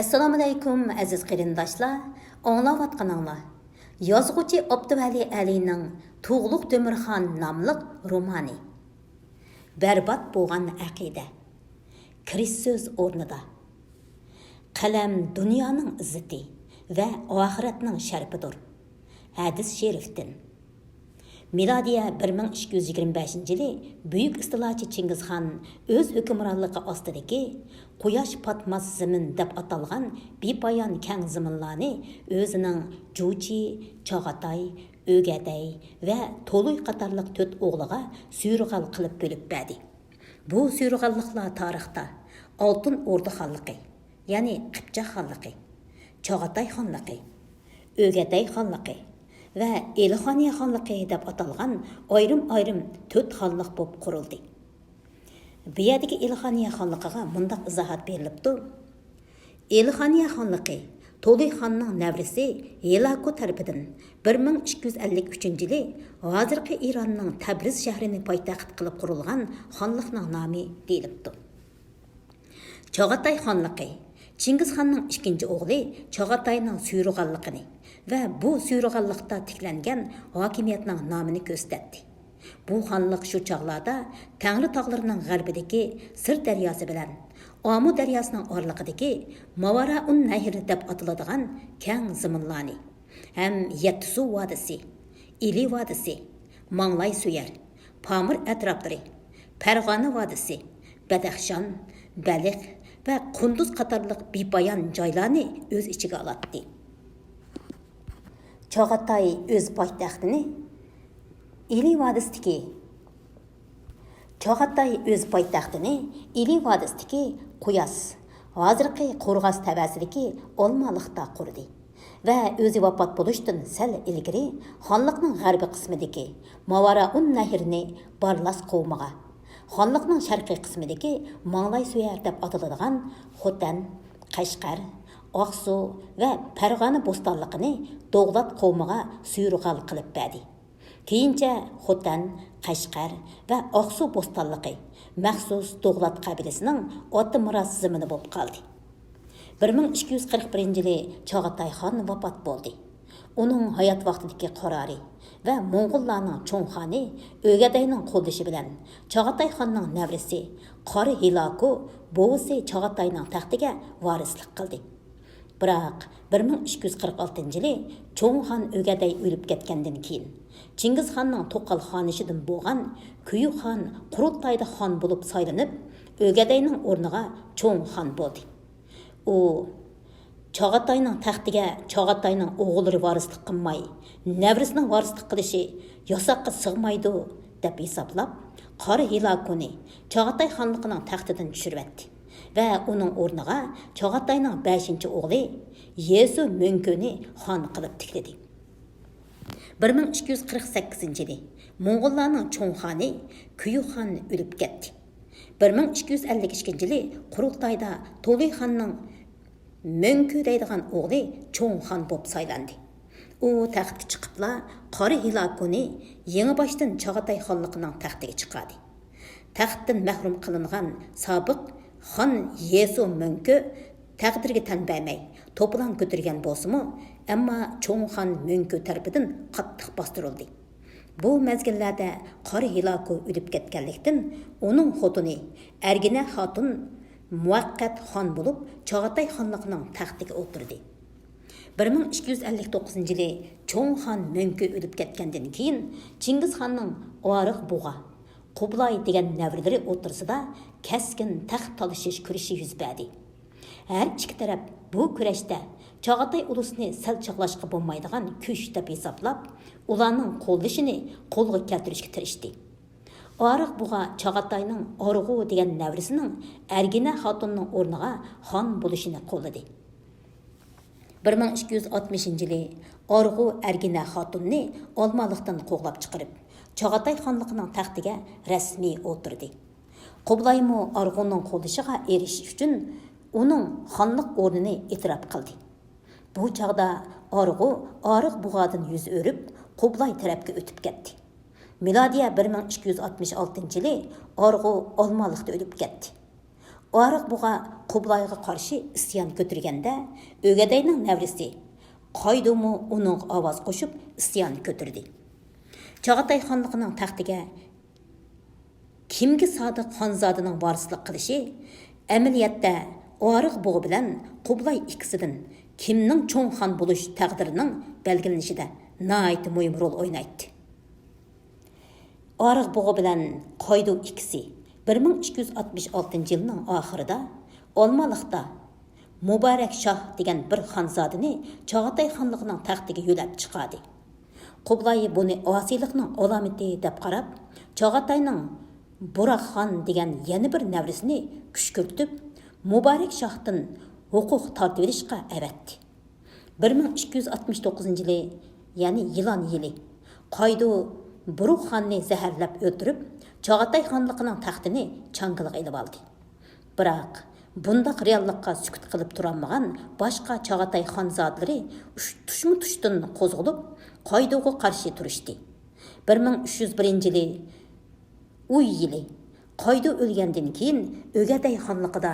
Assalomu alaykum aziz qarindoshlar. Anglayotganinglar. Yozuvchi Abduvali Alining Tug'luq Demirxon nomli romani. Barbod bo'lgan aqida. Kirish so'z o'rnida. Qalam dunyoning izzati va oxiratning sharpidir. Hadis sharifdan. Miladiya 1225-yili Buyuk istilochi Chingizxon o'z hukmronligi ostidagi Quyosh patmas zamin deb atalgan bepoyon keng zaminlarni o'zining Juchi, Chog'atay, O'gaday va To'luy qatorliq 4 o'g'liga suyrg'al qilib bo'lib berdi. Bu suyrg'alliklar tarixda Oltin O'rda xonligi, ya'ni Qipchoq xonligi, Chog'atay xonligi, O'gaday xonligi va Elixoniya xonligi deb atalgan ayrim-ayrim 4 xonlik bo'lib qurildi. Bu yerdagi Elixoniya xonligiga mundaq izohat berilibdi. Elixoniya xonligi To'luy xonning navrisi Helaku tarafidan 1253-yili hozirgi Eronning Tabriz shahrini poytaxt qilib qurilgan xonlikning nomi deyilibdi. Chog'atay xonligi Chingizxonning 2-o'g'li Chog'atayning suyrg'alligini va bu suyrg'allikda tiklangan hokimiyatning nomini ko'rsatdi. Bu xonlik shu chog'larda Tangri tog'larining g'arbidagi Sir daryosi bilan Omu daryosining oraliqidagi Mavaraun nahri deb ataladigan keng zaminlarni ham Yettisu vodisi, Ili vodisi, Manglay suyar, Pamir atroflari, Farg'ona vodisi, Badaxshon, Baliq va Qunduz qatorliq bepoyon joylarni o'z ichiga oladi. Chog'atay o'z poytaxtini Ili vodisidagi Quyas, hozirgi Qo'rg'os tavasidagi Olmaliqda qurdi va o'zi vafot bo'lishdan sal ilgari xonlikning g'arbiy qismidagi Mavaraun nahrini Barlas qavmiga, xonlikning sharqiy qismidagi Manglay suyar deb ataladigan Xotan, Qashqar, Oqsu va Farg'ona bo'stonligini Do'g'lat qavmiga suyrg'al qilib berdi. Keyincha Xotan, Qashqar va Oqsu bo'stonligi maxsus Do'g'lat qabilasining ota miros zamini bo'lib qoldi. 1241-yili Chog'atay xon vafot bo'ldi. Uning hayot vaqtidagi qarori va Mo'ng'ullarning cho'ng xoni O'gadayning qo'llashi bilan Chog'atay xonning navrisi Qori Hilaku bo'g'isi Chog'atayning taxtiga varislik qildi. Biroq 1246-yili cho'ng xon O'gaday o'lib ketgandan keyin Chingizxonning To'qal xonishidan bo'lgan Kuyuq xon Qurultayda xon bo'lib saylanib, O'gadayning o'rniga cho'ng xon bo'ldi. U Chog'atayning taxtiga Chog'atayning o'g'illari varislik qilmay, navrisining varislik qilishi yosoqqa sig'maydi deb hisoblab, Qori Hilakuni Chog'atay xonligining taxtidan tushiribdi va uning o'rniga Chog'atayning 5-o'g'li Yesu Mönkuni xon qilib tikladi. 1248-yili Mo'ng'ullarning cho'ng xoni Kuyuq xon o'lib ketdi. 1252-yili Qurultayda To'luy xonning Mönkü deydigan o'g'li cho'ng xon bo'lib saylandi. U taxtga chiqibla Qori Hilakuni yangi boshdan Chog'atay xonligining taxtiga chiqadi. Taxtdan mahrum qilingan sobiq xon Yesu Mönkü taqdirga tan bermay to'plan ko'targan bo'lsa-mu, ammo cho'ng xon Mönkü tarafidan qattiq bostirildi. Bu mezgillarda Qori Hilaku o'lib ketganlikdan uning xotini Ergina xotun muvaqqat xon bo'lib Chog'atay xonligining taxtiga o'tirdi. 1259-yili cho'ng xon Mönkü o'lib ketgandan keyin Chingizxonning Oriq Bug'a, Qublay degan navralari o'tirsida keskin taxt talashish kurashi yuz berdi. Her ikki taraf bu kurashda Chog'atay ulusini sal chaqlashga bo'lmaydigan kuch deb hisoblab, ularning qo'llashini qo'lga keltirishga tirishdi. Oriq Bug'a Chog'atayning Org'u degan navrisining Ergina xotunning o'rniga xon bo'lishini qo'lladi. 1260-yili Org'u Ergina xotunni Olmaliqdan qo'g'lab chiqarib, Chog'atay xonligining taxtiga rasmiy o'tirdi. Qublaymu Org'uning qo'llashiga erishish uchun uning xonlik o'rnini e'tirof qildi. Bu chog'da Org'u Oriq Bug'adan yuz o'rib, Qublay tarafga o'tib ketdi. Miladiya 1266-yili Org'u Olmaliqda o'lib ketdi. Oriq buğa Qublayga qarshi isyon ko'targanda, O'gadayning navrisi Qaydumu uning ovoz qo'shib isyon ko'tardi. Chog'atay xonligining taxtiga kimga sodiq xonzodining varislik qilishi amaliyotda Oriq buğa bilan Qublay ikkisidan kimning cho'ng xon bo'lish taqdirining belgilanishida nihoyat muhim rol o'ynaydi. Oriq buğa bilan Qaydu ikkisi 1266 yılning oxirida Olmaliqda Muborak Shoh degan bir xonzodini Chog'atay xonligining taxtiga yo'lab chiqadi. Qublay buni osiylikning alamati deb qarab, Chog'atayning Burak xon degan yana bir navrisini kuchkirtib, Muborak Shohdan huquq tortib olishga avatdi. 1269 yili, ya'ni Yilon yili, Qaydu Buruq xonni zaharlab o'ldirib, Chog'atay xonligining taxtini changiliga ilib oldi. Biroq bundaq reallikqa sukut qilib turolmagan boshqa Chog'atay xonzodlari tushdan qo'zg'alib, Qayduga qarshi turishdi. 1301 yili uy yili Qaydu o'lgandan keyin O'gaday xonligida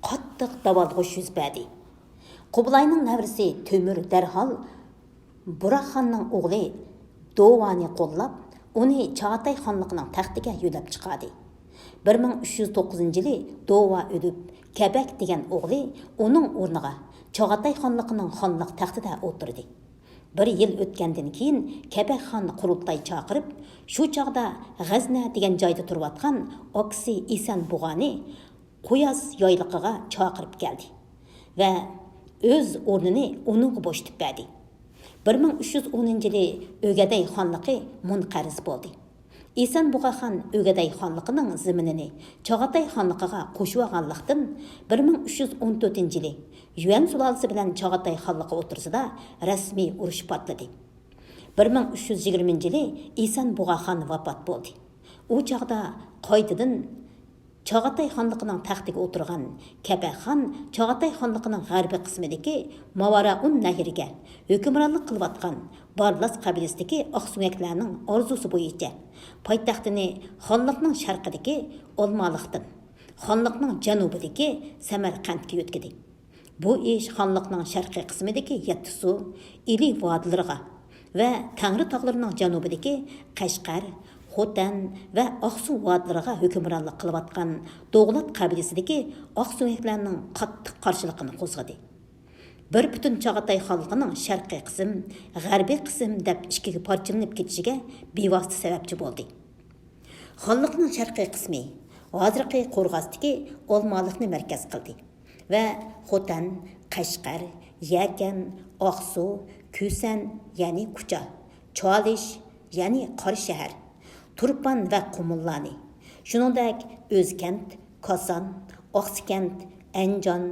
qattiq davolg'ish yuz berdi. Qublayning navrisi Temur darhol Burak xonning o'g'li Dovani qo'llab, uni Chog'atay xonligining taxtiga yo'lab chiqadi. 1309 yili Dova o'lib, Kabak degan o'g'li uning o'rniga Chog'atay xonligining xonlik taxtida o'tirdi. Bir yil o'tgandan keyin Kabak xon qurultay chaqirib, shu chog'da G'azna degan joyda turayotgan oksi Isan Bug'ani Quyas yoyliqiga chaqirib keldi va o'z o'rnini uningga bo'shtib berdi. 1310 yili O'gaday xonligi munqariz bo'ldi. Isan Bug'a xon O'gaday xonligining zaminini Chog'atay xonligiga qo'shib olganlikdan 1314 yili Yuan sulolasi bilan Chog'atay xonligi o'rtasida rasmiy urush patladi. 1320 yili Isan Bug'a xon vafot bo'ldi. U chog'da qaytadan Chog'atay xonligining taxtiga o'tirgan Kabak xon Chog'atay xonligining g'arbiy qismidagi Mavaraun nahriga hukmronlik qilayotgan Barlas qabilasidagi oqsumaklarning orzusi bo'yicha poytaxtini xonlikning sharqidagi Olmaliqdan, xonlikning janubidagi Samarqandga yo'tkadi. Bu ish xonlikning sharqiy qismidagi Yattisu, Ili vodilariga va Tangri tog'larining janubidagi Qashqar, Xotan va Oqsu vodilariga hukmronlik qilayotgan Do'g'lat qabilasidagi oqsumaklarning qattiq qarshiligini qo'zg'adi. Bir butun Chog'atay xonligining sharqiy qism, g'arbiy qism deb ikkiga parchalanib ketishiga bevosita sababchi bo'ldi. Xonliqning sharqiy qismi hozirgi Qo'rg'osdagi Olmaliqni markaz qildi va Xotan, Qashqar, Yakan, Oqsu, Kusan, ya'ni Kucha, Cholish, ya'ni Qori shahar, Turpan va Qumullani, shuningdek O'zkent, Koson, Oqsikent, Anjon,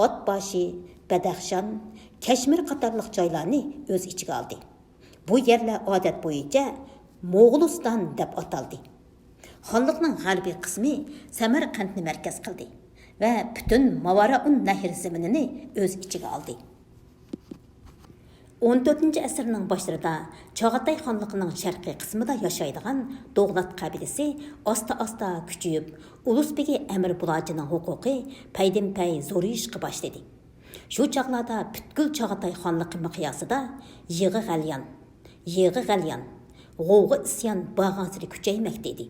Otboshi, Badaxshon, Kashmir qatorliq joylarni o'z ichiga oldi. Bu yerlar odat bo'yicha Mo'g'uliston deb ataldi. Xonliqning g'arbiy qismi Samarqandni markaz qildi va butun Mavaraun nahri zaminini o'z ichiga oldi. 14-asrning boshlarida Chog'atay xonligining sharqiy qismida yashaydigan Do'g'lat qabilasi asta-asta kuchayib, Ulusbegi Amir Bulojining huquqi paydin-pay zo'rayishga boshladi. Shu chaqlarda butkul Chog'atay xonligi miqyosida yig'i g'alyan, g'o'g'i isyon bag'ansiri kuchaymoqda edi.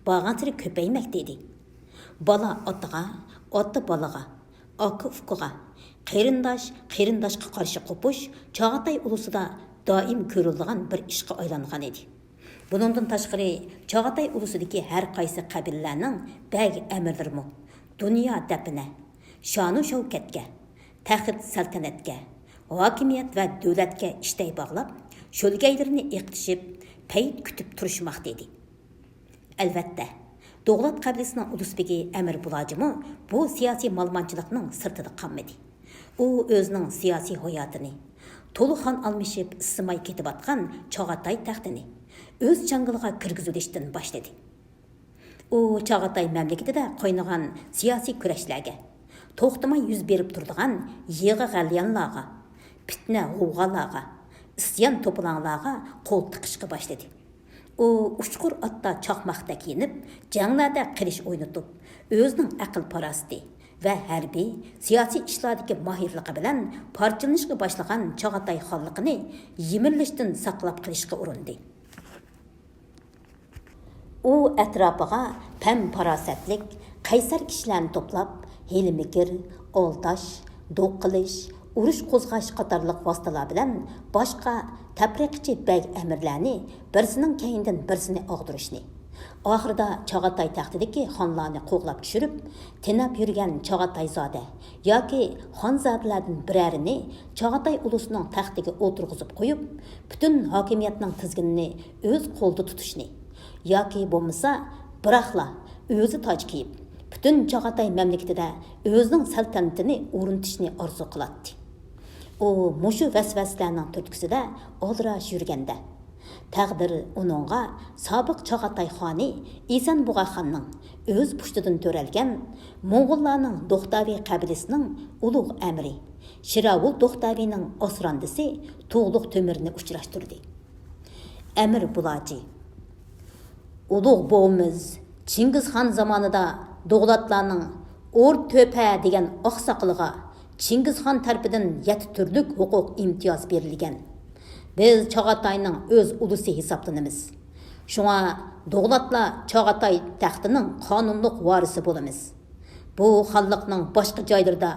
Bag'ansiri ko'paymoqda edi. Bola otiga, oti bolaga, aka ukaga, qarindoshga qarshi qo'pish Chog'atay ulusida doim ko'riladigan bir ishga aylangan edi. Buningdan tashqari Chog'atay ulusidagi har qaysi qabilalarning bag amirlarimi dunyo dapina, shonu shavkatga, taxt saltanatga, hokimiyat va davlatga ishtay bog'lab, sho'lgaylarini iqtishib, payt kutib turishmoqda edi. Albatta, Do'g'lat qabilasining ulusbegi Amir Bulojimi bu siyosiy malmonchilikning sirtida qolmadi. U o'zining siyosiy hayotini, to'liq xon almashib issimay ketayotgan Chog'atay taxtini o'z changiliga kirgizishdan boshladi. U Chog'atay mamlakatida qaynagan siyosiy kurashlarga, to'xtamay yuz berib turadigan yig'i g'alyanlarga, fitna g'uvg'alarga, isyon to'polonlarga qo'l tiqishga boshladi. U uchqur otda chaqmoqda kiyinib, janglarda qilish o'ynatib, o'zining aql parasti va harbiy siyosiy ishlardagi mohirligi bilan parchalanishga boshlagan Chagatai xonligini yemirilishdan saqlab qilishga urindi. U atrofiga pam farosatlik, qaysar kishilarni to'plab, hil-mikr, oltash, do'q qilish, urush qo'zg'ash qatorliq vositalar bilan boshqa tafriqchi bag amirlarni birsining keyindan birsini og'dirishni, oxirida Chagatai taxtidagi xonlarni qo'g'lab tushirib, tenab yurgan Chagatayzoda yoki xonzodalardan birarini Chagatai ulusining taxtiga o'tirg'izib qo'yib, butun hokimiyatning tizginini o'z qo'lda tutishni yoki bo'lmasa biroqla o'zi toj kiyib, butun Chagatai mamlakatida o'zining saltanatini o'rnatishni orzu qiladi. U mushu vasvaslarning turtkisida oldirash yurganda taqdir uningga sobiq Chagatai xoni Esanbug'a xonning o'z pushtidan to'ralgan Mo'g'ullarning Do'xtaviy qabilasining ulug' amiri Shiravul Do'xtaviyning osrandisi To'g'liq To'mirni uchrashtirdi. Amir Bulaji: ulug' bo'g'imiz Chingizxon zamonida Do'g'latlarning O'r To'pa degan oqsoqliga Chingizxon tarafidan 7 turlik huquq imtiyoz berilgan. Biz Chagatayning o'z ulusi hisoblanamiz. Shunga Do'g'latlar Chagatai taxtining qonunliq varisi bo'lamiz. Bu xonliqning boshqa joylarida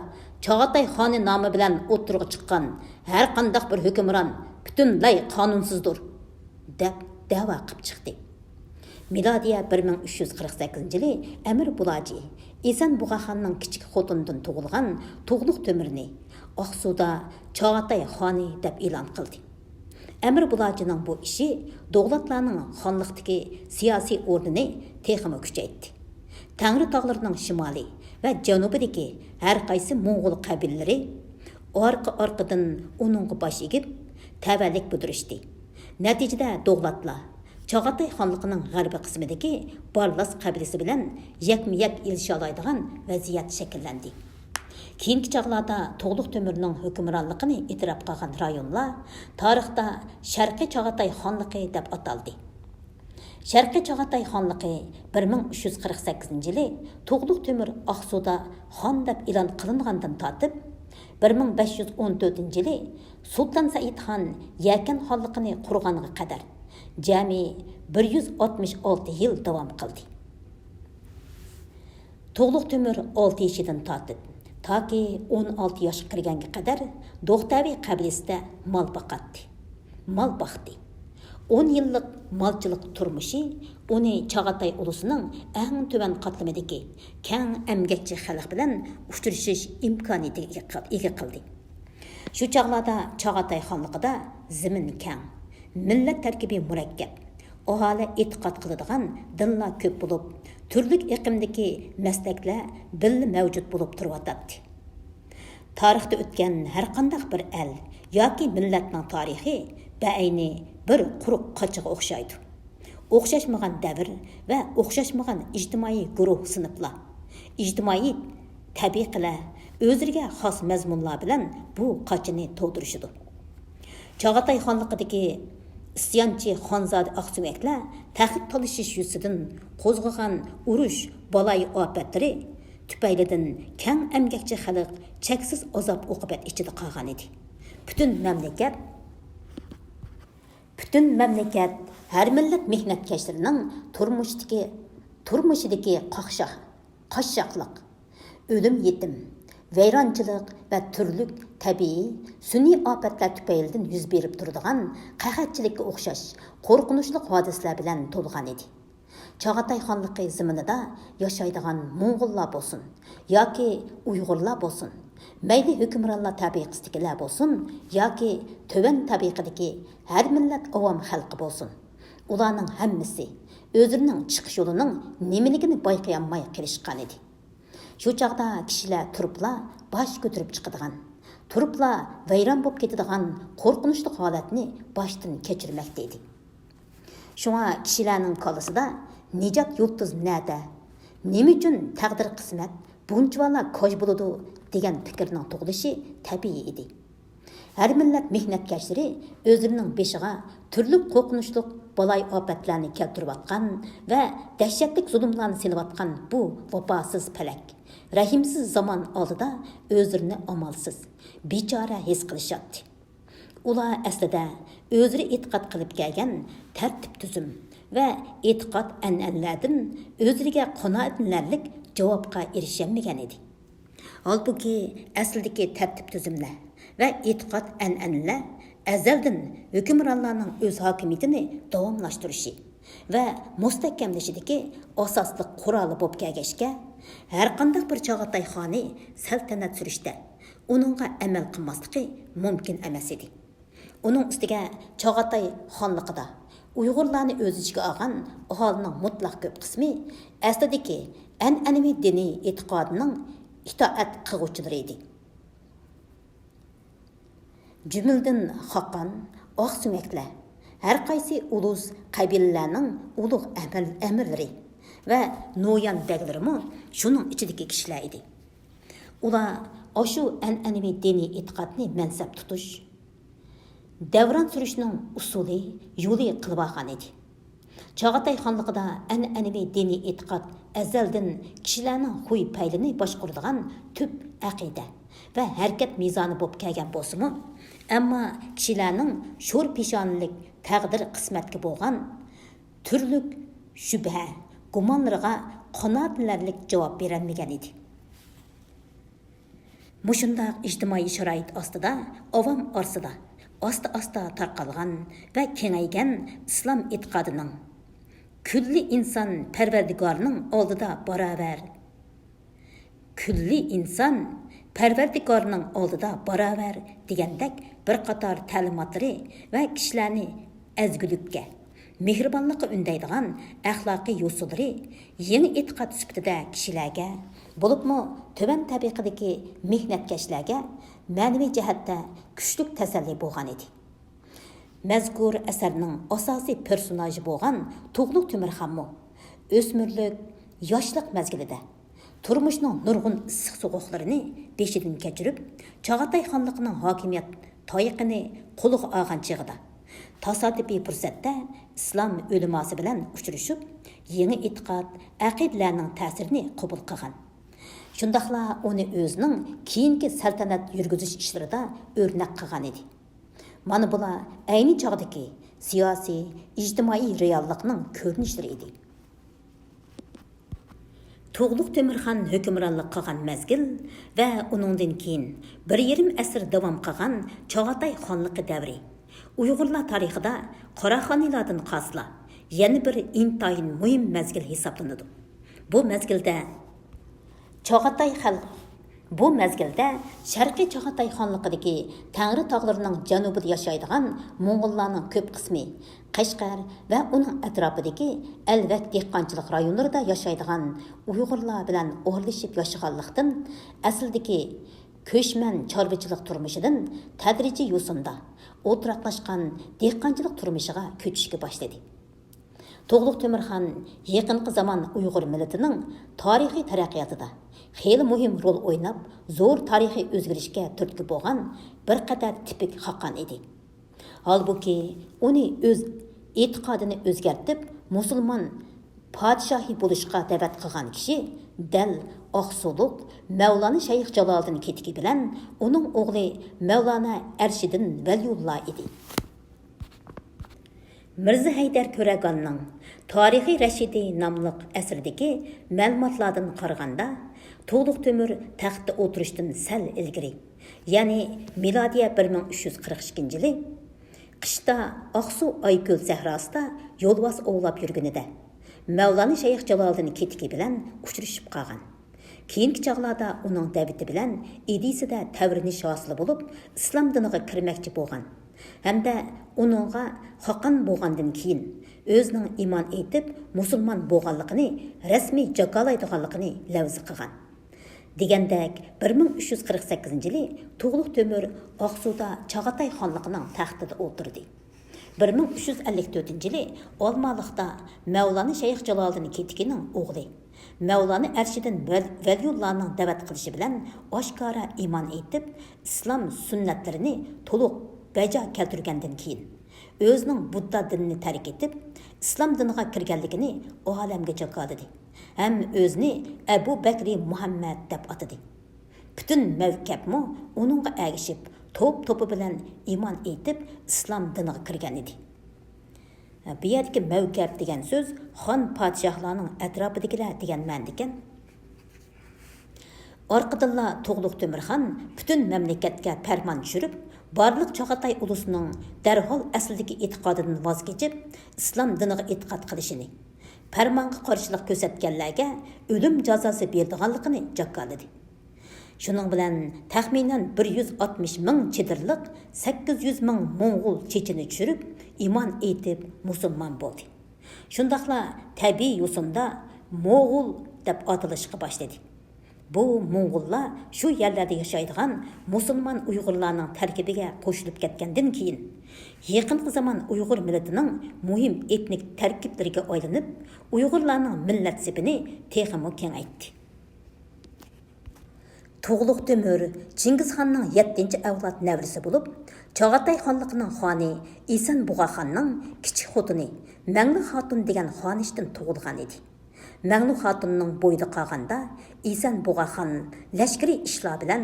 Chagatai xoni nomi bilan o'tirg'i chiqqan har qanday bir hukmron butunlay qonunsizdir deb da'vo qilib chiqdi. Miladiya 1348-yili Amir Bulaji Esanbug'a xonning kichik xotindan tug'ilgan To'g'liq To'mirni Oqsuda Chagatai xoni deb e'lon qildi. Amir Bulajining bu ishi Do'g'latlarning xonliqdagi siyosiy o'rnini texmi kuchaytdi. Tangri tog'larining shimoliy va janubidagi har qaysi Mo'g'ul qabilalari orqa-orqadan uningga bosh egib, tavallik bildirishdi. Natijada Do'g'latlar Chagatai xonligining g'arbiy qismidagi Barlas qabilasi bilan yakma-yak elisha oladigan vaziyat shakllandi. Keyingi chog'larda To'g'liq To'mirning hukmronligini e'tirof qilgan rayonlar tarixda Sharqiy Chagatai xonligi deb ataldi. Sharqiy Chagatai xonligi 1348-yili To'g'liq To'mir Oqsuda xon deb e'lon qilingandan tortib 1514-yili Sultan Said xon Yakan xonligini qurganiga qadar jami 166 yil davom qildi. To'g'liq To'mir 6 yoshidan tortib toki 16 yoshga kirganga qadar Do'xtaviy qabilasida mol boqatdi. 10 yillik molchilik turmushi uni Chagatai ulusining eng tuvan qatlamidagi keng emgakchi xalq bilan uchrashish imkoniyatiga ega qildi. Shu chog'larda Chagatai xonligida zimin keng, millat tarkibi murakkab, aholi e'tiqod qiladigan dinlar ko'p bo'lib, turli iqlimdagi maslaklar birga mavjud bo'lib turibdi. Tarixda o'tgan har qanday bir el yoki millatning tarixi ba'ayni bir quruq qochiga o'xshaydi. O'xshashmagan davr va o'xshashmagan ijtimoiy guruh sinflar, ijtimoiy tabiqalar o'zlariga xos mazmunlar bilan bu qochini to'ldirishidi. Chagatai xonligidagi isyonchi xonzoda oqsumaklar taxit talashish yuzidan qo'zg'agan urush balay ofatlari tufaylidan keng emgakchi xalq cheksiz azob uqubat ichida qolgan edi. Butun mamlakat har millat mehnatkashlarining turmushidagi qashshoqlik, o'lim yetim, vayronchilik va turli tabiiy sun'iy ofatlar tufaylidan yuz berib turadigan qahatchilikka o'xshash qo'rqinchli hodisalar bilan to'lgan edi. Chagatai xonligi zaminida yashaydigan Mo'g'ullar bo'lsin yoki Uyg'urlar bo'lsin, mayli hukmronlar tabiqasidagilar bo'lsin yoki to'van tabiqadagi har millat avom xalqi bo'lsin, ularning hammasi o'zlarining chiqish yo'lining nimaligini bayqayolmay qilishgan edi. Shu chaqda kishilar turiblar bosh ko'tarib chiqadigan, turiblar vayron bo'lib ketadigan qo'rqinchli holatni boshdan kechirmoqda edi. Shunga kishilarning qo'lisida nijot yultiz nada, nima uchun taqdir qismat bunchalar koj bo'ladi degan fikrning tug'ilishi tabiiy edi. Har millat mehnatkashlari o'zlarining beshiga turli qo'rqinchli balay ofatlarni keltirib atgan va dahshatli zulmlarni silib atgan bu vafosiz falak rahimsiz zamon oldida o'zlarini amalsiz bechora his qilishadi. Ular aslida o'zlari e'tiqod qilib kelgan tartib tuzum va e'tiqod an'analardan o'zlariga qanoatlanarlik javobga erisholmagan edi. Halbuki aslidagi tartib tuzumlar va e'tiqod an'analar azaldan hukmronlarning o'z hokimiyatini davomlashtirishi va mustahkamlashidagi asosli quroli bo'lib kelgachga, har qanday bir Chog'atay xoni saltanat surishda uningga amal qilmasligi mumkin emas edi. Uning ustiga Chog'atay xonligida Uyg'urlarni o'z ichiga olgan aholining mutlaq ko'p qismi aslidagi an'anaviy diniy e'tiqodining itoat qiluvchilari edi. Cümildən Xaqan, Oqsumaklar, hər qaysi ulus qabilələrinin uluq əmirləri və noyan bəglərimi şunun içidəki kişilər idi. Ular aşu ənənəvi dini etiqadni mənsəb tutuş, davran sürüşünün usuli, yolu qılıb alğan idi. Chog'atay xonligida ənənəvi dini etiqad əzəldən kişilərinin xuy paylini başquradigan tüp əqidə və hərəkət mizanı bo'lib kelgan bo'lsa-mu, ammo kishilarning sho'r peshonalik taqdir qismatga bo'lgan turlik shubha, gumonlarga qanoatlanarlik javob berolmagan edi. Mushundaq ijtimoiy sharoit ostida, avom orasida asta-asta tarqalgan va kengaygan islom e'tiqodining kulli inson Parvardigorning oldida barobar. Kulli inson Parvardigorning oldida barobar degandek bir qator ta'limotlari va kishilarni azgulikka, mehribonlikqa undaydigan axloqiy yo'sullari yangi e'tiqod sifatida kishilarga, bo'libmi tuban tabiqadagi mehnatkashlarga ma'naviy jihatda kuchli tasalli bo'lgan edi. Mazkur asarning asosiy personaji bo'lgan Tug'luq Temirxonmi o'smirlik, yoshlik mazgilida turmushning nurg'un issiq sovuqlarini beshidan kechirib, Chog'atay xonligining hokimiyat toyiqini qo'liga olgan chig'ida tasodifiy fursatda islom o'limosi bilan uchrashib, yangi e'tiqod, aqidalarning ta'sirini qabul qilgan. Shundaqla uni o'zining keyingi saltanat yurgizish ishlarida o'rnak qilgan edi. Mana bular ayni chog'dagi siyosiy, ijtimoiy reallikning ko'rinishlari edi. Tug'luq Temirxon hukmronlik qilgan mazgil va uningdan keyin 1,5 asr davom qilgan Chog'atay xonligi davri Uyg'urlar tarixida Qoraxoniylardan qasla yana bir intayin muhim mazgil hisoblanadi. Bu mazgilda Sharqiy Chog'atay xonligidagi Tangri tog'larining janubida yashaydigan Mo'ng'ullarning ko'p qismi Qashqar va uning atrofidagi Alvak dehqonchilik rayonlarida yashaydigan Uyg'urlar bilan o'rlashib yashaganlikdan asldagi ko'chman chorvachilik turmushidan tadrijiy yo'sinda o'tiraqlashgan dehqonchilik turmushiga ko'chishga boshladi. Tug'luq Temirxon yaqinqi zamon Uyg'ur millatining tarixiy taraqqiyotida xeyli muhim rol o'ynab, zo'r tarixiy o'zgarishga turtki bo'lgan bir qator tipik xaqon edi. Halbuki uni o'z e'tiqodini o'zgartib, musulmon podshohi bo'lishga da'vat qilgan kishi dal Oqsuluq Mavlona Shayx Jaloliddin ketigi bilan uning o'g'li Mavlona Arshiddin Valiyulloh edi. Mirza Haydar Ko'ragonning Tarixiy Rashidi nomli asridagi ma'lumotlardan qaraganda, Tug'luq Temir taxtda o'tirishdan sal ilgari, ya'ni milodiya 1342-yili qishda Oqsuv Oyko'l sahrosida yo'lbos ovlab yurganida Mavlona Shayx Jaloliddin ketigi bilan uchrashib qolgan. Keyingi chog'larda uning davati bilan idisida tavrinish hosil bo'lib, islom diniga kirmoqchi bo'lgan. Hamda uningga xoqon bo'lgandan keyin o'zining iymon etib, musulmon bo'lganligini rasmiy jakolaydiganligini lavzi qilgan. Degandek 1348-yili Tug'luq Temir Oqsuvda Chog'atay xonligining taxtida o'tirdi. 1354-yili Olmaliqda Mavlona Shayx Jaloliddin ketigining o'g'li Mavlona Arshiddin Valiyullohning da'vat qilishi bilan oshkora iymon etib, islom sunnatlarini to'liq bajo keltirgandan keyin o'zining Budda dinini tark etib, islom diniga kirganligini olamga jakoladi. Ham o'zini Abu Bakri Muhammad deb atadi. Bütün mavkabmi uningga agishib, to'pi bilan iymon etib, islom diniga kirgan edi. Bu yerdagi mavkab degan so'z xon podshohlarning atrofidagilar degan ma'noda ekan. Orqadilla To'g'liq Temirxon bütün mamlakatga farmon tushirib, barliq Chog'atay ulusining darhol aslidagi e'tiqodidan voz kechib, islom diniga e'tiqod qilishini, farmonga qarshilik ko'rsatganlarga o'lim jazosi berdiganligini jakoladi. Shuning bilan taxminan 160 ming chedirliq 800 ming Mo'ng'ul chechini tushirib, iymon etib musulmon bo'ldi. Shundaqla tabiiy yo'sinda Mo'g'ul deb atalishga boshladi. Bu Mo'ng'ullar shu yerlarda yashaydigan musulmon Uyg'urlarning tarkibiga qo'shilib ketgandan keyin yaqinqi zamon Uyg'ur millatining muhim etnik tarkiblariga aylanib, Uyg'urlarning millat sipini texmo kengaytdi. To'g'liq Temür Chingizxonning 7-avlod navrisi bo'lib, Chog'atay xonligining xoni Eson Bug'a xonning kichik xotini Manglu xotun degan xonishdan tug'ilgan edi. Manglu xotunning bo'yida qolganda Eson Bug'a xon lashkari ishlar bilan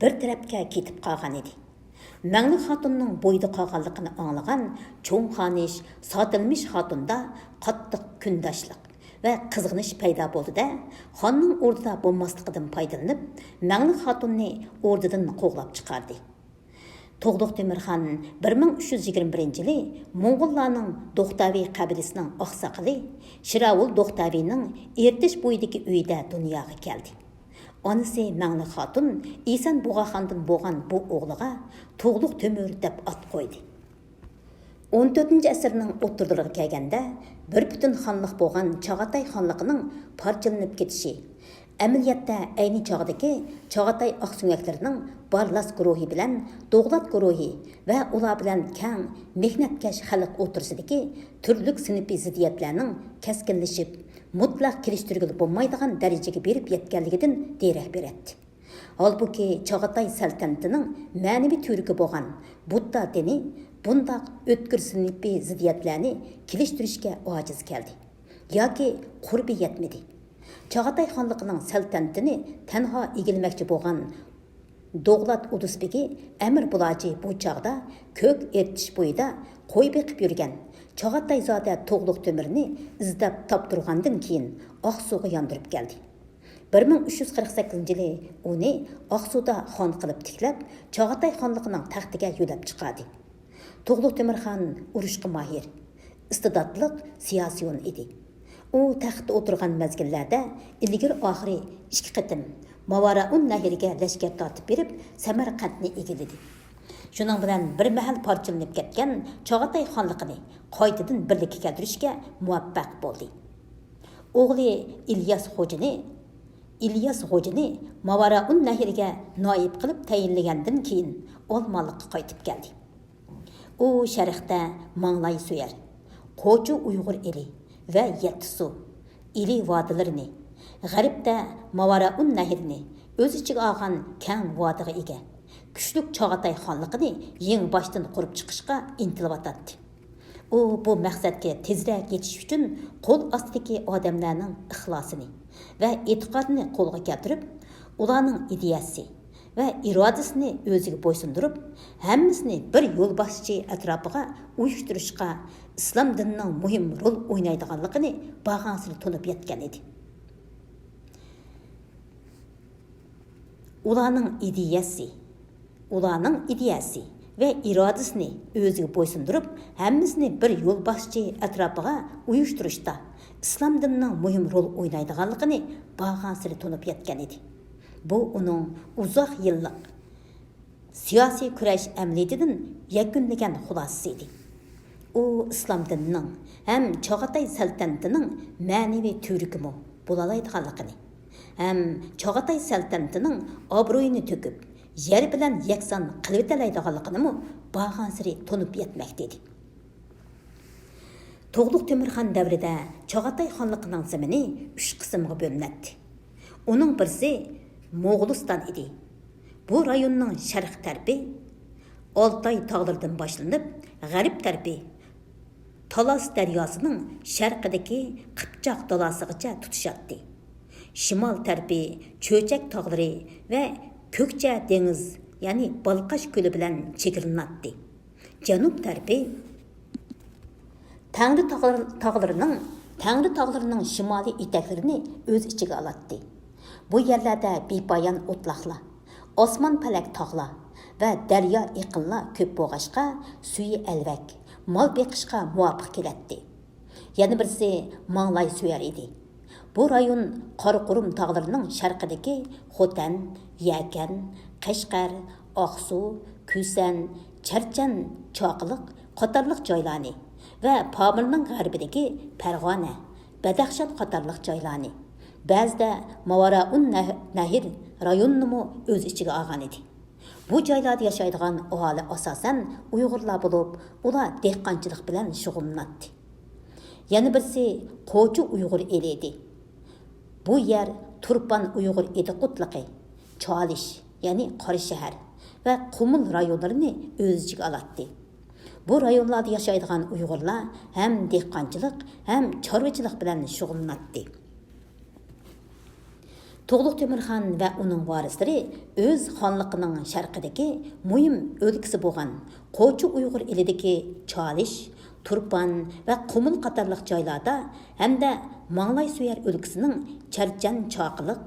bir tarafga ketib qolgan edi. Manglu xotunning bo'yida qolganligini anglagan cho'ng xonish sotilmish xotunda qattiq kundoshlik ve kızgınış payda bo'ldi-da, xonning o'rtada bo'lmasligidan foydalanib, Manglu xotunni o'rdadan qo'g'lab chiqardi. To'g'liq Temirxon 1321-yili Mo'ng'ullarning Do'xtaviy qabilasining oqsoqoli Shiravul Do'xtaviyning Ertish bo'yidagi uyida dunyoga keldi. Onasi Manglu xotun Eson Bug'a xondan bo'lgan bu o'g'liga To'g'liq Temür deb at qo'ydi. 14-asrning o'ttirlariga kelganda bir butun xonliq bo'lgan Chog'atay xonligining parchalanib ketishi, amaliyotda ayni chog'dagi Chog'atay oqsumaklarining Barlas guruhi bilan Do'g'lat guruhi va ular bilan keng mehnatkash xalq o'tirsidagi turli sinfiy ziddiyatlarning keskinlashib, mutlaq kelishtirgili bo'lmaydigan darajaga berib yetganligidan derak beradi. Halbuki Chog'atay saltanatining ma'naviy turgi bo'lgan Budda dini bundaq o'tkir sinfiy ziddiyatlarni kelishtirishga ojiz keldi yoki qurbi yetmedi. Chog'atay xonligining saltanatini tanho egilmoqchi bo'lgan Do'g'lat udusbegi Amir Buloji bu chog'da ko'k ertish bo'yida qo'y beqib yurgan Chog'atay zoda To'g'liq Temirni izlab toptirgandan keyin Oqsuga yondirib keldi. 1348-yili uni Oqsuda xon qilib tiklab, Chog'atay xonligining taxtiga yo'lab chiqardi. To'g'liq Temirxon urushqa mahir, istidodli siyosiyon edi. U taxtda o'tirgan mezgillarda ilgir oxiri 2 qatim Mavaraun nahriga lashkar tortib berib, Samarqandni egildi. Shuning bilan bir mahal parchalanib ketgan Chog'atay xonligini qaytadan birlikka keltirishga muvaffaq bo'ldi. O'g'li İlyas Xo'jani Mavaraun nahriga noib qilib tayinlagandan keyin Olmaliqqa qaytib keldi. U sharqda Manglay Suyar, Qo'chi Uyg'ur eli va Yettisu ili vodilarini, g'arbda Mavaraun nahrini o'z ichiga olgan keng vodiga ega kuchli Chog'atay xonligini yeng boshdan qurib chiqishga intilayotdi. U bu maqsadga tezroq yetish uchun qo'l ostidagi odamlarning ixlosini va e'tiqodini qo'lga keltirib, ularning ideyasi va irodasini o'ziga bo'ysundirib, hammasini bir yo'lboshchi atrofiga uyushtirishga islom dinining muhim rol o'ynaydiganligini bag'ansini tunib yetgan edi. Ularning ideyasi ve iradesini o'ziga bo'ysundirib, hammasini bir yo'lboshchi atrofiga uyushtirishda islom dinining muhim rol o'ynaydiganligini bag'ansini tunib yetgan edi. Bu uning uzoq yillik siyosiy kurash amaliyatidan yakunlagan xulosasi edi. U islom dinining ham Chog'atay saltanatining ma'naviy turkumi bo'lalaydiganligini, ham Chog'atay saltanatining obro'yini to'kib, yer bilan yakson qilib o'talaydiganligini bag'ansiri tunib yetmoqda edi. To'g'liq Temirxon davrida Chog'atay xonligining zamini 3 qismga bo'linadi. Uning birisi Mo'g'uliston edi. Bu rayonning sharq tarafi Oltay tog'laridan boshlanib, g'arb tarafi Talas daryosining sharqidagi Qipchoq dalosigacha tutishadi. Shimol tarafı Cho'chak tog'lari va Ko'kcha dengiz, ya'ni Balqash ko'li bilan chegaralanadi. Janub tarafı Tangri tog'larining shimoliy etaklarini o'z ichiga oladi. Bu yerlarda bepoyon o'tloqlar, osmon palak tog'lar va daryo iqinlar ko'p bo'lg'achqa suyi alvak, mol beqishga muvofiq keladi. Yana birisi Mang'lay suyar edi. Bu rayon Qorqurum tog'larining sharqidagi Xotan, Yakan, Qashqar, Oqsu, Kusan, Charchan, Choqliq qatorliq joylarni va Pomirning g'arbidagi Farg'ona, Badaxshan qatorliq joylarni, ba'zida Mavaraun Nahir rayonini o'z ichiga olgan edi. Bu joylarda yashaydigan aholi asosan Uyg'urlar bo'lib, ular dehqonchilik bilan shug'ullanadi. Yana birisi Qo'chi Uyg'ur eli edi. Bu yer Turpan Uyg'ur ediqutliqi, Cholish, ya'ni Qora shahar va Qumul rayonlarini o'z ichiga oladi. Bu rayonlarda yashaydigan Uyg'urlar ham dehqonchilik, ham chorvachilik bilan shug'ullanadi. To'g'liq Temirxon va uning varislari o'z xonligining sharqidagi muhim o'lkasi bo'lgan Qo'chi Uyg'ur elidagi Cholish, Turpan va Qumul qatorliq joylarda hamda Mang'lay suyar o'lkasining Charchan choqiliq,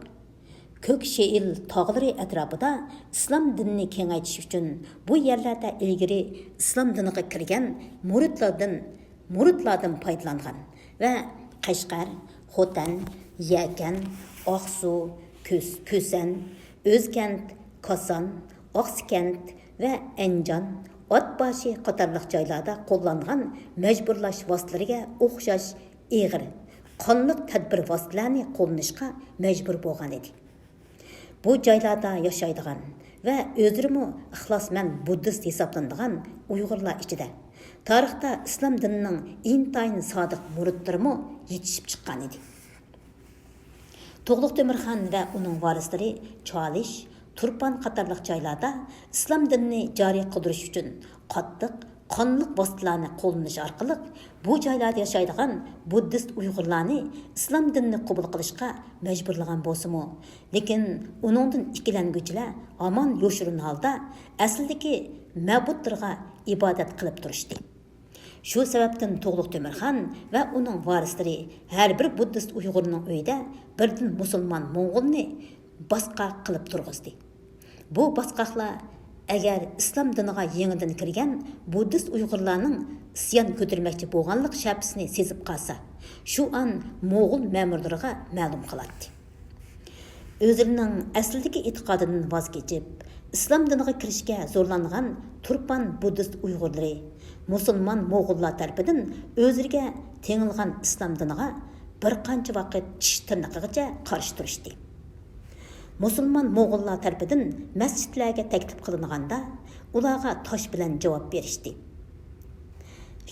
Ko'ksheil tog'lari atrofida islom dinini kengaytirish uchun bu yerlarda ilgari islom diniga kirgan muridlardan foydalangan va Qashqar, Xotan, Yakan, Oqsu, Kusan, O'zkent, Koson, Oqsikent va Anjon, Otbashi qatorliq joylarda qo'llangan majburlash vositalariga o'xshash ig'ir, qonliq tadbir vositalarini qo'llanishga majbur bo'lgan edi. Bu joylarda yashaydigan va o'zlari ixlosmand buddist hisoblanadigan Uyg'urlar ichida tarixda islom dinining intayin sodiq muridlari yetishib chiqqan edi. To'g'liq Temirxon va uning varislari Cholish, Turpan qatorliq joylarda islom dinini joriy qildirish uchun qattiq, qonliq vositalarni qo'llanish orqali bu joylarda yashaydigan buddist Uyg'urlarni islom dinini qabul qilishga majburlagan bo'lsa-mu, lekin uningdan ikkilanguchilar hamon yo'shirin holda aslidagi ma'budlarga ibodat qilib turishdi. Shu sababdan To'g'liq Temirxon va uning varislari har bir buddist Uyg'urning uyida birdan musulmon Mo'ng'ulni basqa qilib turg'izdi. Bu basqaqlar agar islom diniga yangidan kirgan buddist Uyg'urlarning isyon ko'tarmoqchi bo'lganlik shapsini sezib qolsa, shu an Mo'g'ul ma'murlariga ma'lum qiladi. O'zlarining aslidagi e'tiqodidan voz kechib, islom diniga kirishga zo'rlangan Turpan buddist Uyg'urlari musulmon Mo'g'ullar tarafidan o'zlariga tengilgan islom diniga bir qancha vaqt tish tirnoqigacha qarshi turishdi. Musulmon Mo'g'ullar tarafidan masjidlarga taklif qilinganda ularga tosh bilan javob berishdi.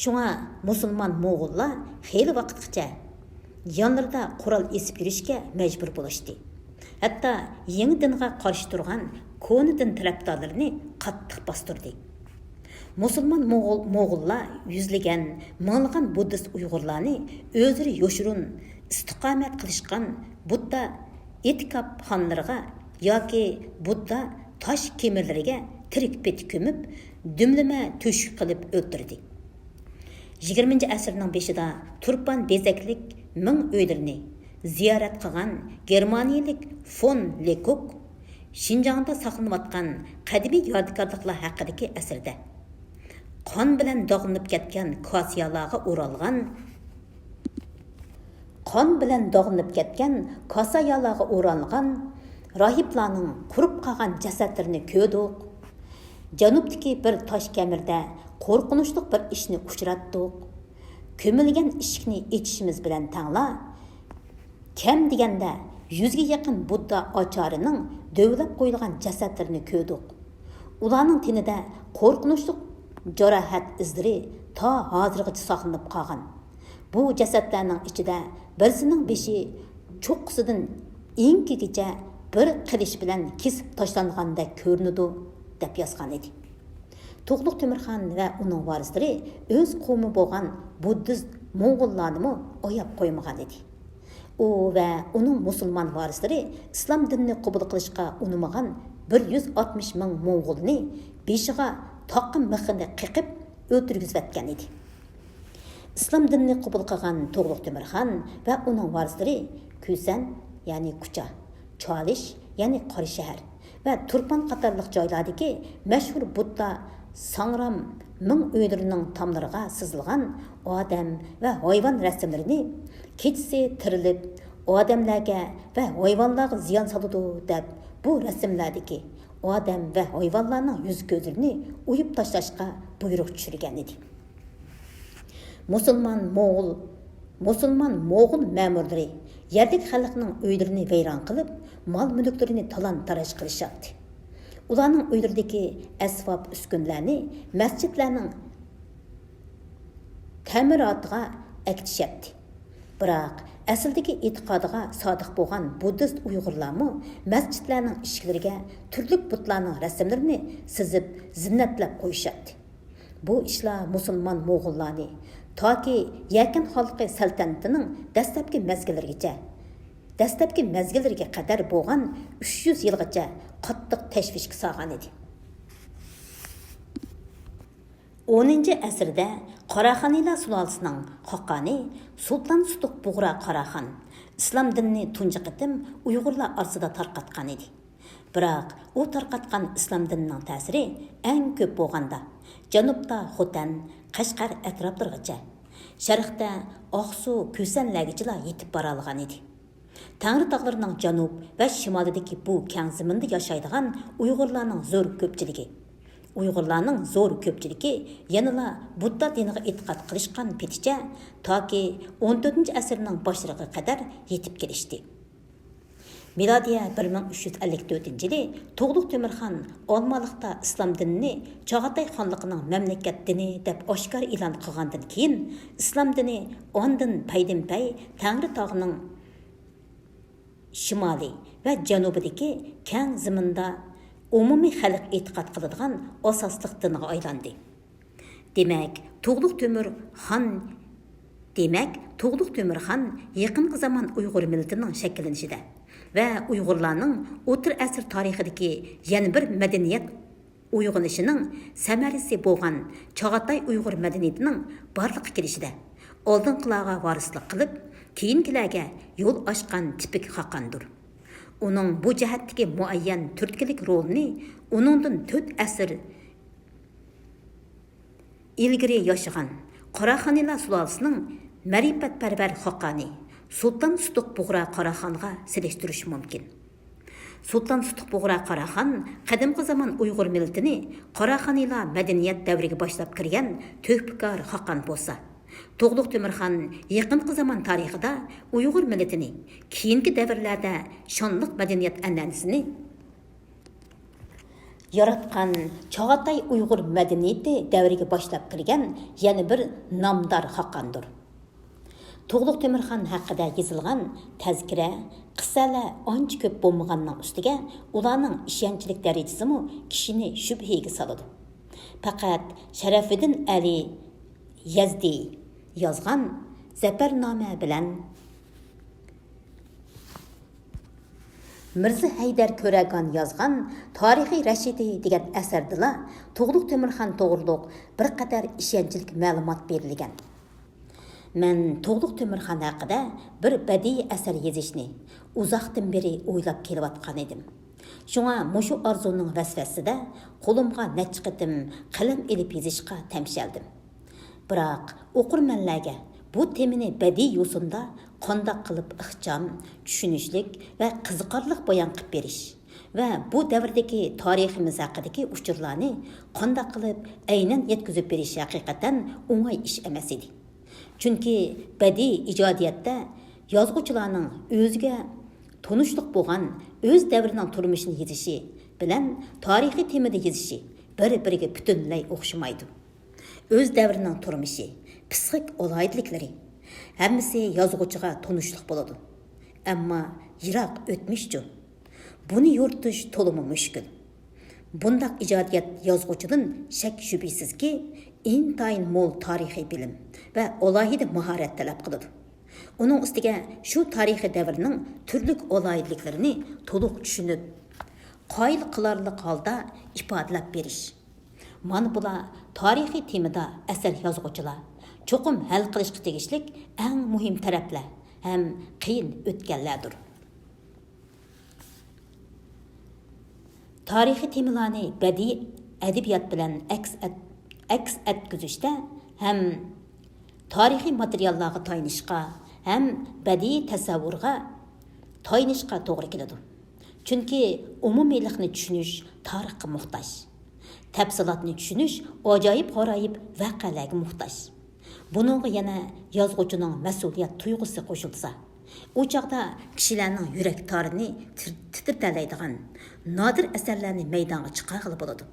Shunga musulmon Mo'g'ullar xeyli vaqtgacha yonlarida qurol esib yurishga majbur bo'lishdi. Hatto yangi dinga qarshi turgan ko'ni din tarafdorlarini qattiq bostirdi. Musulmon Mo'g'ullar yuzlagan, minglagan buddist Uyg'urlarni o'zlari yo'shirin istiqomat qilishgan Budda etikop xonlariga yoki Budda tosh kemirlariga tirik pet ko'mib, dumlama to'shik qilib o'ldirdi. 20-asrning beshida Turpan bezaklik ming uylarini ziyorat qilgan Germaniyalik Fon Lekuk Şinjangda saqlanayotgan qadimiy yodgorliklar haqidagi asrda qon bilan dog'lanib ketgan kosayalarga o'ralgan rohiblarning qurib qolgan jasadlarini ko'rdik. Janubdagi bir tosh kamirda qo'rqinchli bir ishni uchratdik. Ko'milgan eshikni ichishimiz bilan tangla kam deganda 100 ga yaqin Budda ocharining dövlab qo'yilgan jasadlarini ko'rdik. Ularning tenida qo'rqinchli jarohat izlari ta hozirgacha saqlanib qolgan. Bu jasadlarning ichida birisining beshi cho'qqisidan inkigacha bir qilish bilan kesib tashlanganda ko'rinadi deb yozgan edi. To'g'liq Temirxon va uning varislari o'z qavmi bo'lgan buddist Mo'ng'ullarni oyab qo'ymagan edi. U va uning musulmon varislari islom dinini qabul qilishga unamagan 160 ming Mo'ng'ulni beshiga taqim mixini qiqib o'ltirgizib edi. İslam dinini qabul qilgan To'g'liq Temirxon va uning varislari Kusan, ya'ni Kucha, Cholish, ya'ni Qora shahar va Turpan qatorliq joylardagi mashhur Budda Sangram ming uylarining tomlariga sizilgan odam va hayvon rasmlarini kechasi tirilib, odamlarga va hayvonlarga ziyon soladi deb bu rasmlardagi odam va hayvonlarning yuz ko'zlarini o'yib tashlashga buyruq tushirgan edi. Musulmon Moğul ma'murlari yerlik xalqning uylarini vayron qilib, mol-mulklarini talon-taroj qilishyapti. Ularning uylaridagi asbob uskunlarni masjidlarning ta'minotiga aktishyapti. Biroq asldagi e'tiqodiga sodiq bo'lgan buddist Uyg'urlarmi masjidlarning eshiklariga turli butlarning rasmlarini sizib, zinnatlab qo'yishyapti. Bu ishlar musulmon Mo'g'ullarni toki Yakan xalqi saltanatining dastlabki mezgillariga qadar bo'lgan 300 yilgacha qattiq tashvishga solgan edi. 10-asrda Qoraxoniylar sulolasining xoqoni Sultan Sutuq Bug'ra Qoraxon islom dinini tunji qitim Uyg'urlar orasida tarqatgan edi. Biroq u tarqatgan islom dinining ta'siri eng ko'p bo'lganda janubda Xotan, Qashqar atroflarigacha, sharqda Oqsu, Ko'sanlargacha yetib bora olgan edi. Tangri tog'larining janub va shimolidagi bu keng zaminda yashaydigan Uyg'urlarning zo'r ko'pchiligi yanada Budda diniga e'tiqod qilishgan peticha toki 14-asrning boshlariga qadar yetib kelishdi. Miladiya 1354-yili To'g'liq Temirxon Olmaliqda islom dinini Chog'atay xonligining mamlakat dini deb oshkor e'lon qilgandan keyin islom dini ondan paydin-pay Tangri tog'ining shimoliy va janubidagi keng zaminda umumiy xalq e'tiqod qiladigan asosliq dinga aylandi. Demak, To'g'liq Temirxon yaqinqi zamon Uyg'ur millatining shakllanishida va Uyg'urlarning o'tir asr tarixidagi yana bir madaniyat uyg'onishining samarasi bo'lgan Chog'atay Uyg'ur madaniyatining barliqqa kelishida oldinqilarga varislik qilib, keyingilarga yo'l ochgan tipik xaqandir. Uning bu jihatdagi muayyan turtkilik rolini uningdan 4 asr ilgari yashagan Qoraxoniylar sulolasining ma'rifatparvar xoqoni Sultan Sutuq Bug'ra Qoraxonga selishtirish mumkin. Sultan Sutuq Bug'ra Qoraxon qadimgi zamon Uyg'ur millatini Qoraxoniylar madaniyat davriga boshlab kirgan to'hpikor xoqon bo'lsa, To'g'liq Temirxon yaqinqi zamon tarixida Uyg'ur millatini keyingi davrlarda shonliq madaniyat an'anasini yaratgan Chog'atay Uyg'ur madaniyati davriga boshlab kirgan yana bir nomdor xoqondir. To'g'liq Temirxon haqida yozilgan tazkira, qissalar ancha ko'p bo'lmaganning ustiga ularning ishonchlik darajasimi kishini shubhaga soladi. Faqat Sharafiddin Ali Yazdi yozgan Zafarnoma bilan Mirza Haydar Ko'ragan yozgan Tarixiy Rashidi degan asardala To'g'liq Temirxon to'g'riliq bir qadar ishonchlik ma'lumot berilgan. Men To'g'liq Temirxon haqida bir badiiy asar yozishni uzoqdan beri o'ylab kelayotgan edim. Shunga mushu orzuning vasvasida qo'limga necha qitim qalam elib yozishga tamshaldim. Biroq o'qirmanlarga bu temini badiiy yo'sinda qandoq qilib ixcham, tushunishlik va qiziqarli bayon qilib berish va bu davrdagi tariximiz haqidagi uchurlarni qandoq qilib aynan yetkazib berish haqiqatan o'ng'ay ish emas edi. Chunki badiiy ijodiyatda yozuvchilarning o'ziga tunishliq bo'lgan o'z davrining turmushini yozishi bilan tarixiy temada yozishi bir-biriga butunlay o'xshamaydi. O'z davrining turmushi, psixik olayliklari hammasi yozuvchiga tunishliq bo'ladi. Ammo yiroq o'tmishchu. Buni yoritish to'limi mushkul. Bundaq ijodiyat yozg'uchidan shak shubhisizki, intayin mo'l tarixiy bilim va alohida mahorat talab qiladi. Uning ustiga shu tarixiy davrning turli oloyidliklarini to'liq tushunib, qoyil qilarlik holda ifodalab berish. Mana bular tarixiy temada asar yozg'uchilar cho'qim hal qilishga tegishlik eng muhim taraflar ham qiyin o'tganlardir. Tarixiy temalarni badiiy adabiyot bilan aks etkizishda ham tarixiy materiallarga tayanishga ham badiiy tasavvurga tayanishga to'g'ri keladi. Chunki umumiylikni tushunish tarixga muhtoj. Tafsilotni tushunish ajoyib g'aroyib voqealarga muhtoj. Buningga yana yozg'uchining mas'uliyat tuyg'usi qo'shilsa, u chaqda kishilarning yurak torini titrtalaydigan nodir asarlarni maydonga chiqarg'ili bo'ladi.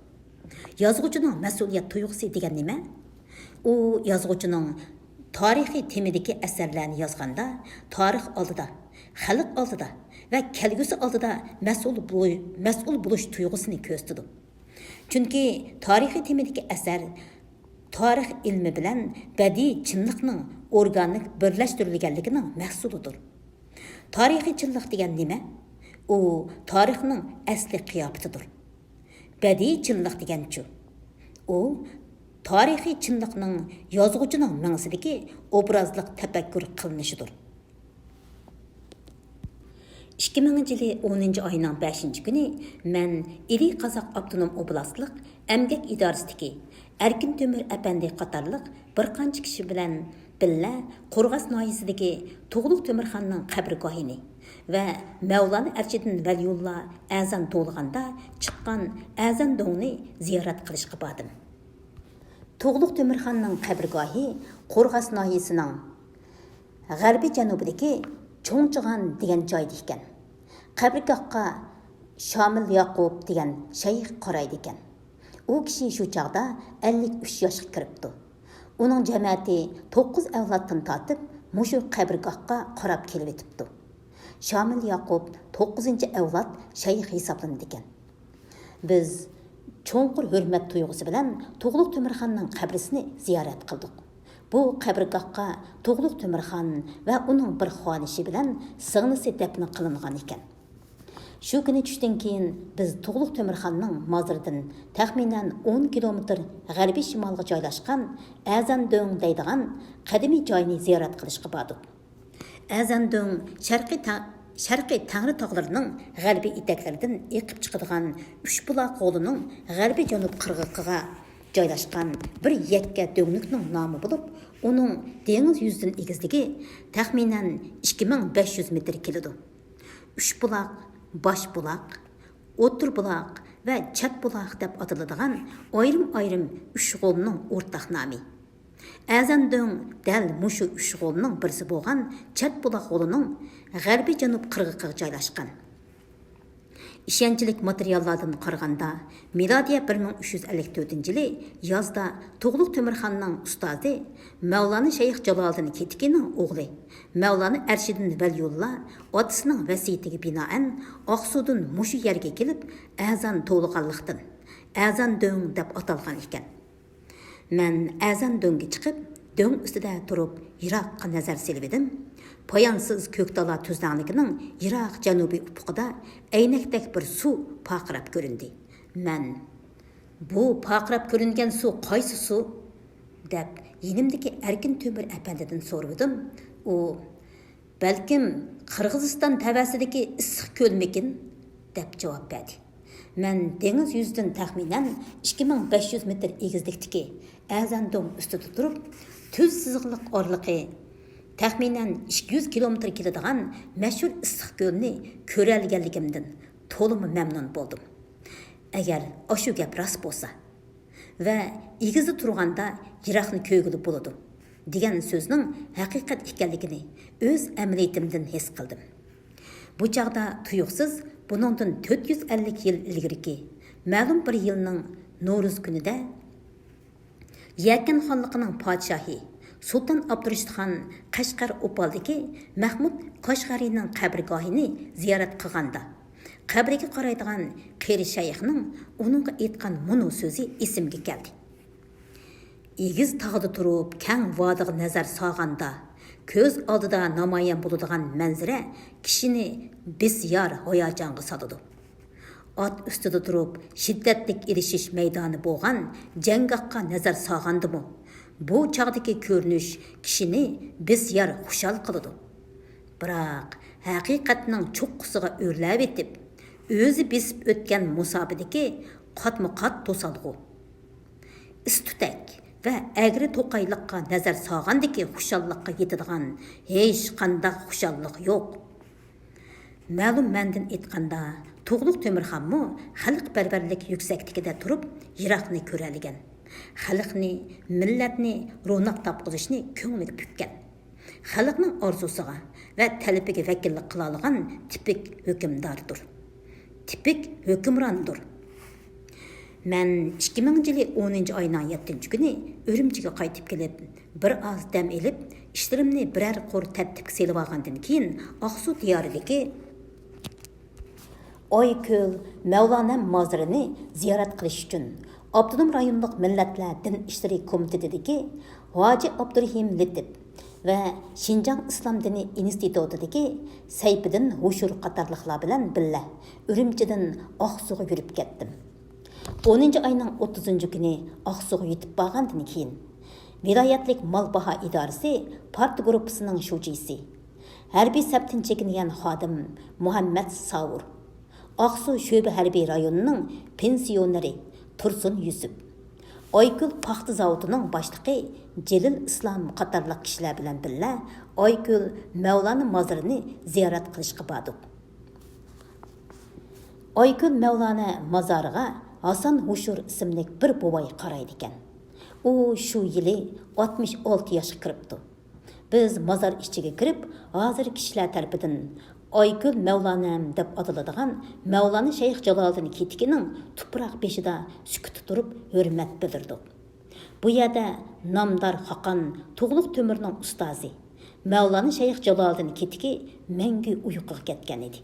Yozg'uchining mas'uliyat tuyg'usi degan nima? U yozg'uchining tarixiy temadagi asarlarni yozganda tarix oldida, xalq oldida va kelgusi oldida mas'ul bo'lish tuyg'usini ko'rsatadi. Chunki tarixiy temadagi asar tarix ilmi bilan badiiy chinliqning organik birlashtirilganligining mahsulidir. Tarixiy chinliq degan nima? U tarixning asli qiyofatidir. Badiiy chinliq deganchi, u tarixiy chinliqning yozg'uchining mangsidagi obrazliq tafakkur qilinishidir. 2000-yili 10-oyning 5-kuni men İli Qozoq Avtonom Oblastlik Emgak idorasidagi Erkin Temur apandi qatorliq bir qancha kishi bilan billa Qo'rg'as noyisidagi Tug'luq Temirxonning qabrgohini va Mavlana Arshidin Valiyulla azan to'lg'anda chiqqan azan dongni ziyorat qilishga bordim. Tug'luq Temirxonning qabrgohi Qo'rg'as noyisining g'arbiy janubidagi Cho'ngchig'an degan joyda ekan. Qabrgohga Shomil Yaqub degan shayx qaraydi ekan. U kishi shu chaqda 53 yoshga kiribdi. Uning jamiyati 9 avloddan tortib mushu qabrgohga qarab kelib etibdi. Shomil Yaqub 9-avlod shayx hisoblanadi ekan. Biz cho'nqur hurmat tuyg'usi bilan Tug'luq Temirxonning qabrisini ziyorat qildik. Bu qabrgohga Tug'luq Temirxon va uning bir xonishi bilan singlisi dafn qilingan ekan. Shu kuni tushdan keyin biz Tug'luq Temirxonning mozoridan taxminan 10 kilometr g'arbiy shimolga joylashgan Azandong deydigan qadimiy joyni ziyorat qilishga bordik. Azandong sharqiy Tangri tog'larining g'arbiy etaklaridan eqib chiqadigan Uchbuloq qo'lining g'arbiy janub qirg'oqiga joylashgan bir yakka do'nglikning nomi bo'lib, uning dengiz yuzidan egizligi taxminan 2500 metr keladi. Uchbuloq, Boshbuloq, O'tirbuloq va Chatbuloq deb ataladigan ayrim-ayrim uch qo'lning o'rtaq nomi. Azandong dal mushu uch qo'lning birisi bo'lgan Chatbuloq qo'lining g'arbiy janub qirg'oqiga joylashgan. İşençilik materiallardan qaraganda, miladiya 1354-yili yozda Tug'luq Temirxonning ustozi Mavlana Shayx Jaloliddin Ketikining o'g'li Mavlana Arshidin Valiyulla otasining vasiyatiga binoan Oqsuvdan mushu yerga kelib, azan to'lg'anlikdan Azandong deb atalgan ekan. Men Azandongga chiqib, dong ustida turib, yiroqqa nazar silvidim. Poyansiz ko'kdala tuzdanligining yiroq janubiy ufuqida aynakdek bir suv paqirab ko'rindi. Men bu paqirab ko'ringan suv qaysi suv deb yinimdagi Erkin Temur apandidan so'radim. U balkim Qirg'iziston tavasidagi issiq ko'lmikin deb javob berdi. Men dengiz yuzidan taxminan 2500 metr egizlikdagi Azandong ustida turib, tuz siziqliq orliqi taxminan 200 kilometr keladigan mashhur issiq ko'lni ko'ralganligimdan to'liq mamnun bo'ldim. Agar oshu gap rost bo'lsa va egizda turganda yiroqni ko'gilib bo'ladi degan so'zning haqiqat ekanligini o'z amaliyatimdan his qildim. Bu chaqda tuyuqsiz buningdan 450 yil ilgariki ma'lum bir yilning No'ruz kunida Yakan xonligining podshohi Sultan Abdurashid Xon Qashqar Opaldagi Mahmud Qashqariyning qabrgohini ziyorat qilganda qabriga qaraydigan qeri shayxning uningga aytgan munu so'zi esimga keldi. Egiz tog'da turib, kang vodiga nazar solganda, ko'z oldida namoyon bo'ladigan manzara kishini bisyor hayajonga soladi. At ustida turib, shiddatlik erishish maydoni bo'lgan janggohga nazar solgandimi, bu chog'dagi ko'rinish kishini bisyor xushal qiladi. Biroq haqiqatning cho'qqisiga o'rlab etib, o'zi besib o'tgan musobidagi qatma-qat to'salg'u. Istutak va agri to'qayliqqa nazar solgandagi xushalliqqa yetadigan hech qanday xushalliq yo'q. Ma'lum mandan aytganda, Tuğluq Temirxanmı xalqparvarlik yuksakligida turib, yiroqni ko'raligan. Xalqni, millatni ro'naq topqizishni ko'ngli pukkan. Xalqning orzusiga va talabiga vakillik qila olgan tipik hukmdordir. Tipik hukmrondir. Men 2000 yılı 10 ayının 7 günü Ürümchiga qaytib kelib, bir az dam elib, ishlarimni birer qor tartibga selib olgandan keyin Aqsu diyoridagi Oyko'l Mavlana mozirini ziyorat qilish uchun Abdunum rayonluq millatlar din ishlari komitetidagi Hoji Abdurahim Litip va Şinjan İslam Dini institutidagi Sayfiddin Hushur qatorliqlar bilan birga Ürümchidan Aqsuga yurib ketdim. 10 ayının 30 günü Aqsuga yetib borgandan keyin viloyatlik Malbaha idorasi part gruppasining shujisi, harbiy sabtin chekingan xodim Muhammad Savur, Aqsu Sho'ba harbiy rayonining pensioneri Tursun Yusuf, Oyko'l paxta zavodining boshlig'i Jelil Islom qatorliq kishilar bilan birga Oyko'l Mavlana mozirini ziyorat qilishga bordik. Oyko'l Mavlana mozoriga Hasan Hushur ismli bir boboy qaraydi ekan. U shu yili 66 yoshga kiribdi. Biz mozor ichiga kirib, hozir kishilar tarafidan Oyko'l Mavlanam deb ataladigan Mavlana Shayx Jaloliddin Ketikining tuproq beshida sukut turib hurmat bildirdik. Bu yerda namdor Xaqon Tuğluq Temirning ustozi Mavlana Shayx Jaloliddin Ketiki mangu uyquga ketgan edi.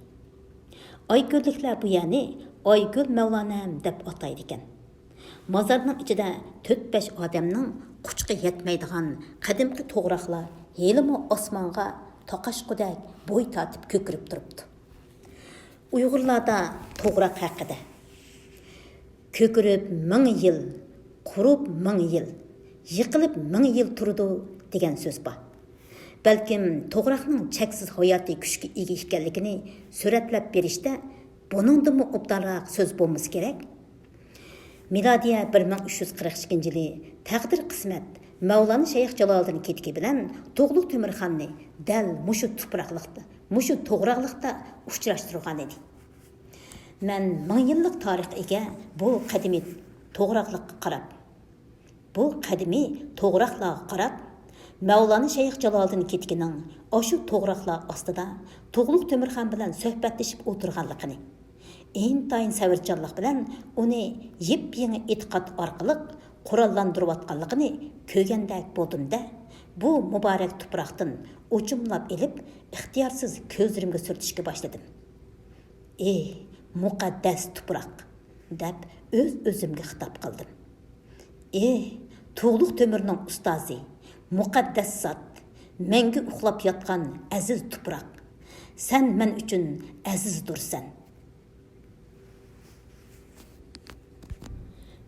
Oyko'lliklar bu yerni Oyko'l Mavlanam deb ataydi ekan. Mozorning ichida 4-5 odamning quchqi yetmaydigan qadimgi to'g'roqlar helimi osmonga toqashqudak bo'y tortib ko'kirib turibdi. Uyg'urlarda to'g'roq haqida ko'kirib 1000 yil, qurib 1000 yil, yiqilib 1000 yil turdi degan so'z bor. Balkim to'g'roqning cheksiz hayotiy kuchga ega ekanligini suratlab berishda buningdimi obdonroq so'z bo'lmasa kerak. Milodiya 1342 yili taqdir qismat Mavlana Shayx Jaloliddin Ketiki bilan Tuğluq Temirxonni dal mushu tuproqliqda, mushu to'g'roqliqda uchrashtirgan edi. Men 1000 yillik tarix ega bu qadimiy to'g'roqliqqa qarab, bu qadimiy to'g'roqlarga qarab Mavlana Shayx Jaloliddin Ketikining oshu to'g'roqlar ostida Tuğluq Temirxon bilan suhbatlashib o'tirganligini, intayin savirchanlik bilan uni yip-yangi e'tiqod orqali qurollantirayotganligini ko'rgandak bo'ldimda, bu muborak tuproqdan o'chimlab elib, ixtiyorsiz ko'zlarimga surtishga boshladim. Ey, muqaddas tuproq, deb o'z-o'zimga xitob qildim. Ey, Tuğluq Temirning ustozi, muqaddas zot, menga uxlab yotgan aziz tuproq, sen men uchun azizdirsan.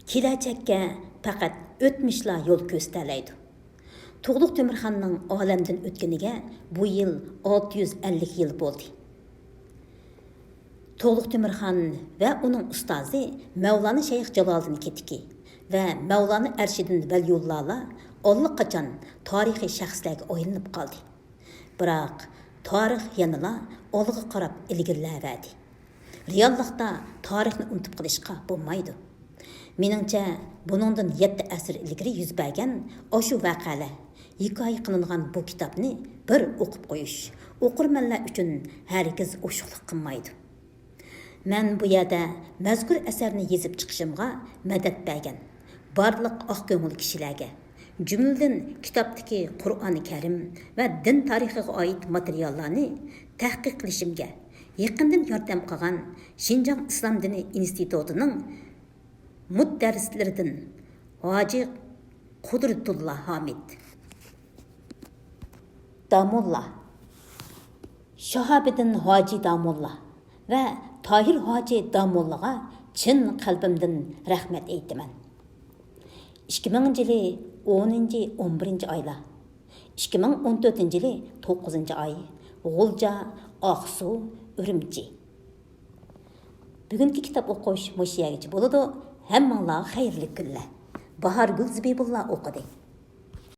Kelajakka faqat o'tmishlar yo'l ko'rsatarlaydi. Tuğluq Temirxonning olamdan o'tganiga bu yil 650 yil bo'ldi. Tuğluq Temirxon va uning ustozi Mavlana Shayx Jaloliddin Ketiki va Mavlana Arshidin Valiyullohlar allaqachon tarixiy shaxslarga aylanib qoldi. Biroq tarix yanada olg'a qarab ilgarilaverdi. Reallikda tarixni unutib qilishga bo'lmaydi. Meningcha, buningdan 7 asr ilgari yuz bergan oshu voqealar hikoya qilingan bu kitobni bir o'qib qo'yish o'qirmanlar uchun hargiz o'shiqlik qilmaydi. Men bu yerda mazkur asarni yezib chiqishimga madad bergan barliq oqko'ngil kishilarga, jumladan kitobdagi Qur'oni Karim va din tarixiga oid materiallarni tahqiq qilishimga Yaqindan yordam qilgan Şinjan İslam Dini İnstitutining müdərrisleridan Hoji Qudratullah Hamid. Damulla. Shahobiddin Hoji Damulla va Tahir Hoji Damullaga chin qalbimdan rahmat aytaman. 2000-yili 10-11 oylar, 2014-yili 9-oy, G'ulja, Oqsu, Urumchi. Bugungi kitob o'qish mush yergacha bo'ladi. Hammanglarga xayrli kunlar. Bahar Gulzibullah o'qidi.